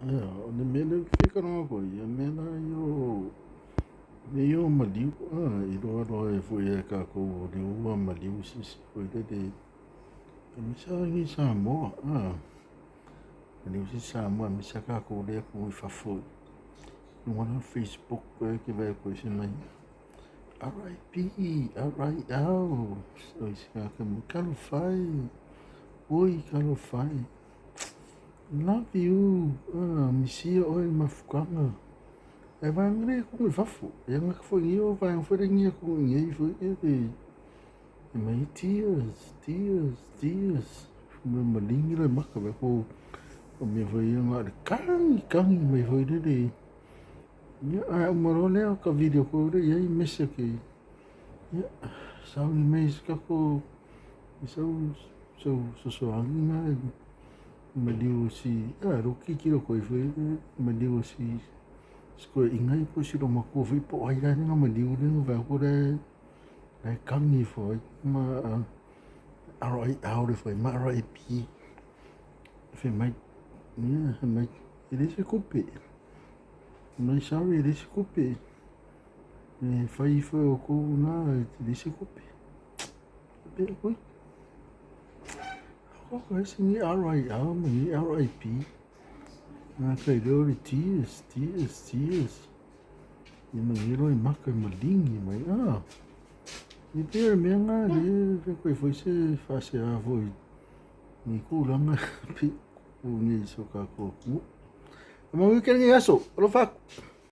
ne mele fica no ko ia mena yo maliu I roa e foi e ka ko de ua maliu si foi de misa ngi sa mo maliu si sa mo misa ka ko le ko fa foi no na Facebook que vai ko si mai RIP alright so isa ka mo kalo fai oi kalo fai love you misia oi mafukanga e vai ngre ko me fafo e nga foi eu vai foi ngi ko ngi foi e mai tears me malingi le maka be ko o me foi nga de kangi me foi de ya morole ka video ko de e messe que ya sau ni mês ka ko so anga me diu si roki kilo ko foi me diu si sko ingai po si ro mako foi po ai ra nga me diu de va ko de ai kangi foi ma RI out foi ma RIP foi mai mai ele se coupé mas sabe ele se coupé fai foi o ko na ele se coupé be oi ko esse ni RI out ni RIP na kai do tears e me hero e maka malingi mai e per me nga le foi se fase a foi ni ku langa pi ni so ka ko mo we kan ngi aso lo fa